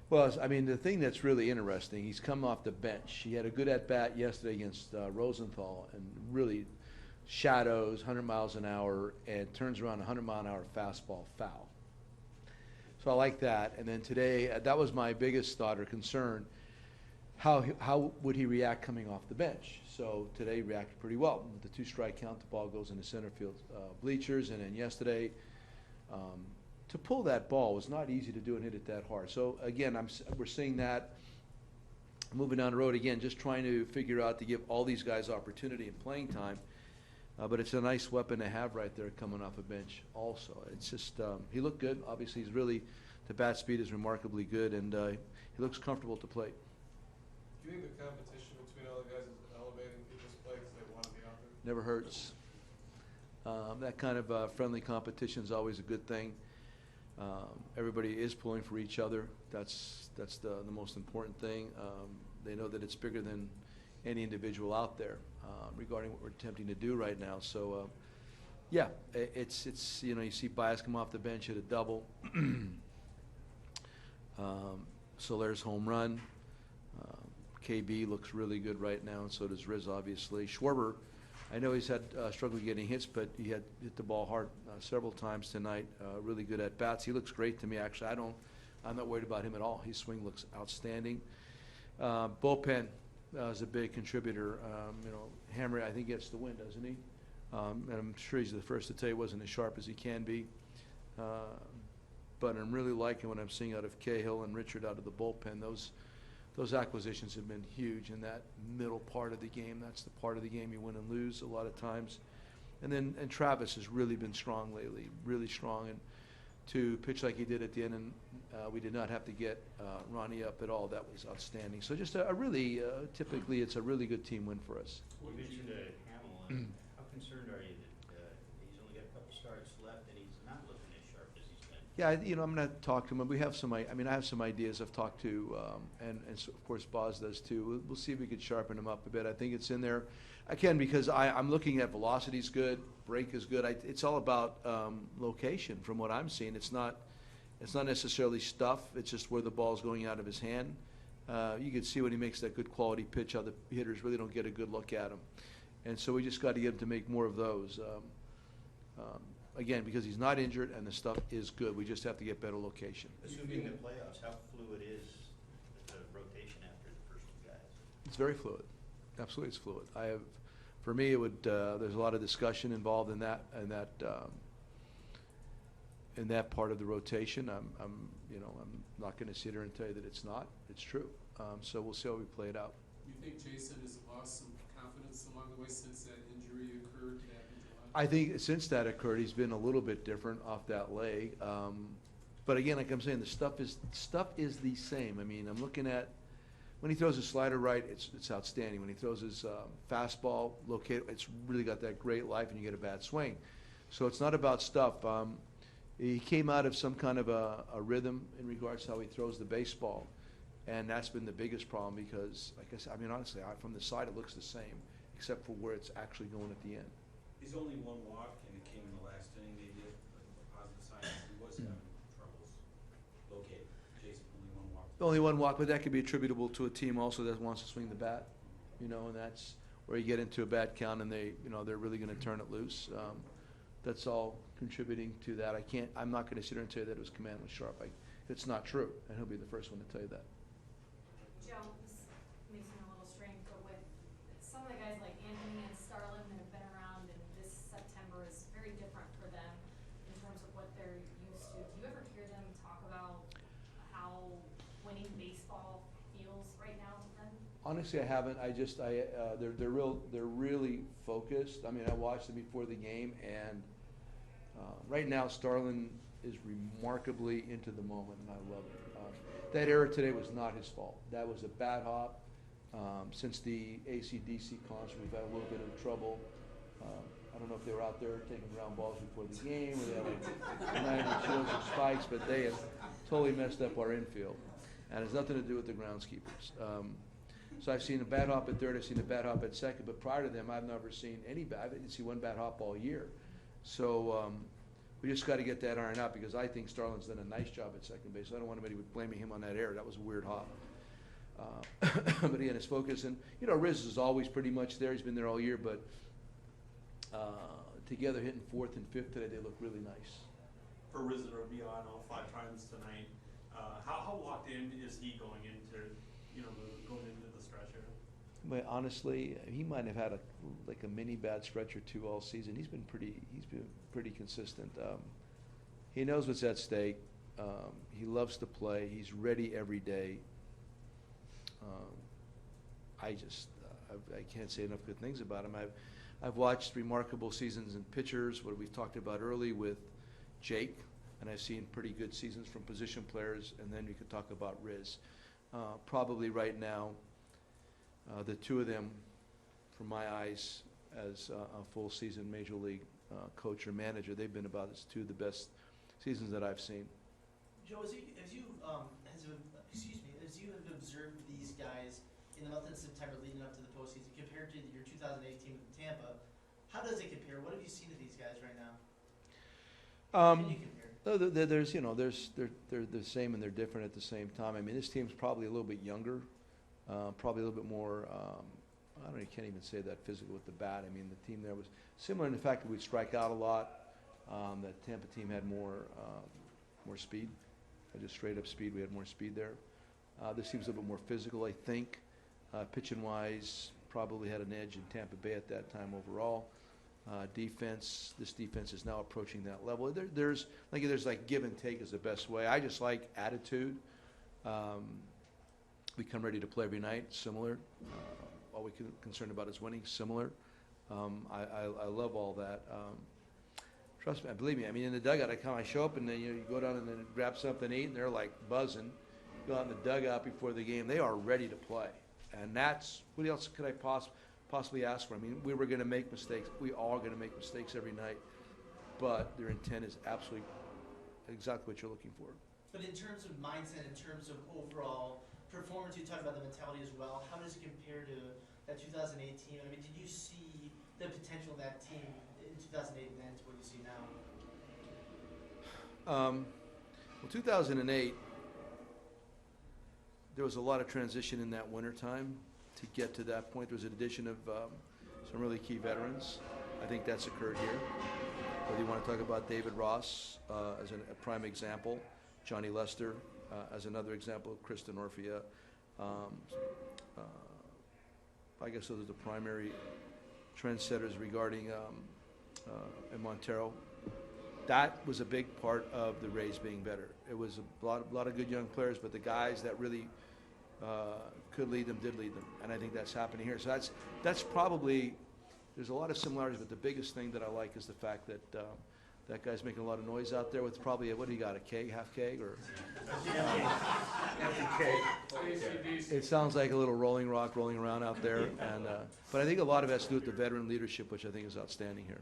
Well, I mean, the thing that's really interesting, he's come off the bench. He had a good at-bat yesterday against Rosenthal and really shadows 100 miles an hour and turns around 100-mile-an-hour fastball foul. So I like that. And then today, that was my biggest thought or concern. How would he react coming off the bench? So today he reacted pretty well. With the 2-strike count, the ball goes into center field bleachers. And then yesterday, to pull that ball was not easy to do and hit it that hard. So again, we're seeing that moving down the road again, just trying to figure out to give all these guys opportunity and playing time. But it's a nice weapon to have right there coming off a bench also. It's just, he looked good. Obviously, the bat speed is remarkably good, and he looks comfortable to plate. Do you think the competition between all the guys is elevating people's play because they want to be out there? Never hurts. That kind of friendly competition is always a good thing. Everybody is pulling for each other. That's the most important thing. They know that it's bigger than any individual out there regarding what we're attempting to do right now. So, yeah, it's you see Baez come off the bench, hit a double. Soler's home run. KB looks really good right now, and so does Rizzo, obviously. Schwarber, I know he's had struggle getting hits, but he had hit the ball hard several times tonight. Really good at bats. He looks great to me. Actually, I'm not worried about him at all. His swing looks outstanding. Bullpen is a big contributor. Hammer, I think, gets the win, doesn't he? And I'm sure he's the first to tell you he wasn't as sharp as he can be. But I'm really liking what I'm seeing out of Cahill and Richard out of the bullpen. Those acquisitions have been huge in that middle part of the game. That's the part of the game you win and lose a lot of times. And Travis has really been strong lately, really strong. And to pitch like he did at the end, and we did not have to get Ronnie up at all. That was outstanding. So just a really, typically it's a really good team win for us. You mentioned Hammel. How concerned are you that he's only got a couple starts left and he's not looking as sharp as he's been? Yeah, I'm going to talk to him. We have some. I have some ideas. I've talked to, and so of course Boz does too. We'll see if we could sharpen him up a bit. I think it's in there, again, because I'm looking at velocity's good, break is good. It's all about location from what I'm seeing. It's not necessarily stuff. It's just where the ball's going out of his hand. You can see when he makes that good quality pitch how the hitters really don't get a good look at him, and so we just got to get him to make more of those. Again, because he's not injured and the stuff is good. We just have to get better location. Assuming the playoffs, how fluid is the rotation after the first two guys? It's very fluid. Absolutely, it's fluid. For me, it would. There's a lot of discussion involved in that part of the rotation. I'm not going to sit here and tell you that it's not. It's true. So we'll see how we play it out. You think Jason has lost some confidence along the way since that injury occurred back in July? I think since that occurred, he's been a little bit different off that leg. But again, like I'm saying, the stuff is the same. I mean, I'm looking at when he throws his slider right, it's outstanding. When he throws his fastball located, it's really got that great life, and you get a bad swing. So it's not about stuff. He came out of some kind of a rhythm in regards to how he throws the baseball, and that's been the biggest problem because, like I said, I mean, honestly, from the side it looks the same, except for where it's actually going at the end. He's only one walk, and it came in the last inning. They did a positive sign. He was having troubles locating. Jason, only one walk. Only one walk, but that could be attributable to a team also that wants to swing the bat, and that's where you get into a bad count and they're really going to turn it loose. That's all contributing to that. I'm not going to sit here and tell you that it was command was sharp. It's not true, and he'll be the first one to tell you that. Joe, this makes me a little strange, but with some of the guys like Anthony and Starlin that have been around, and this September is very different for them in terms of what they're used to. Do you ever hear them talk about how winning baseball feels right now to them? Honestly, I haven't. They're really focused. I mean, I watched them before the game, and right now Starlin is remarkably into the moment, and I love it. That error today was not his fault. That was a bad hop. Since the AC/DC concert, we've had a little bit of trouble. I don't know if they were out there taking ground balls before the game, or they had 90 chills or spikes, but they have totally messed up our infield, and it has nothing to do with the groundskeepers. So I've seen a bad hop at third, I've seen a bad hop at second, but prior to them, I've never seen any bad. I didn't see one bad hop all year. So We just got to get that ironed out, because I think Starlin's done a nice job at second base. I don't want anybody blaming him on that error. That was a weird hop. But again, his focus, and Riz is always pretty much there. He's been there all year, but together hitting fourth and fifth today, they look really nice. For Rizzo to be on all 5 times tonight, how locked in is he going into the stretch here? But honestly, he might have had a mini bad stretch or two all season. He's been pretty consistent. He knows what's at stake. He loves to play. He's ready every day. I can't say enough good things about him. I've watched remarkable seasons in pitchers, what we've talked about early with Jake, and I've seen pretty good seasons from position players, and then we could talk about Riz. Probably right now, the two of them, from my eyes, as a full season major league coach or manager, they've been about as two of the best seasons that I've seen. Joe, as you have observed these guys in the month of September leading up to the postseason compared to your 2018 with Tampa, how does it compare? What have you seen of these guys right now? Can you compare? They're the same and they're different at the same time. I mean, this team's probably a little bit younger, probably a little bit more. You can't even say that physical with the bat. I mean, the team there was similar in the fact that we'd strike out a lot. That Tampa team had more speed, just straight up speed. We had more speed there. This team's a little bit more physical, I think. Pitching wise, probably had an edge in Tampa Bay at that time overall. Defense, this defense is now approaching that level. There's give and take is the best way. I just like attitude. We come ready to play every night, similar. All we're concerned about is winning, similar. I love all that. Trust me, believe me. I mean, in the dugout, I show up and then you go down and then grab something to eat, and they're like buzzing. Go out in the dugout before the game, they are ready to play, and that's what else could I possibly ask for? I mean, we were going to make mistakes. We are going to make mistakes every night, but their intent is absolutely exactly what you're looking for. But in terms of mindset, in terms of overall performance, you talked about the mentality as well. How does it compare to that 2018? I mean, did you see the potential of that team in 2008 and then to what you see now? Well, 2008, there was a lot of transition in that wintertime to get to that point. There was an addition of some really key veterans. I think that's occurred here. Whether you want to talk about David Ross as a prime example, Johnny Lester as another example, Kristen Orfia. I guess those are the primary trendsetters regarding Montero. That was a big part of the Rays being better. It was a lot of good young players, but the guys that really could lead them did lead them, and I think that's happening here. So that's probably, there's a lot of similarities, but the biggest thing that I like is the fact that that guy's making a lot of noise out there with probably, what do you got, a keg, half keg, or? It sounds like a little rolling rock rolling around out there, and but I think a lot of it has to do with the veteran leadership, which I think is outstanding here.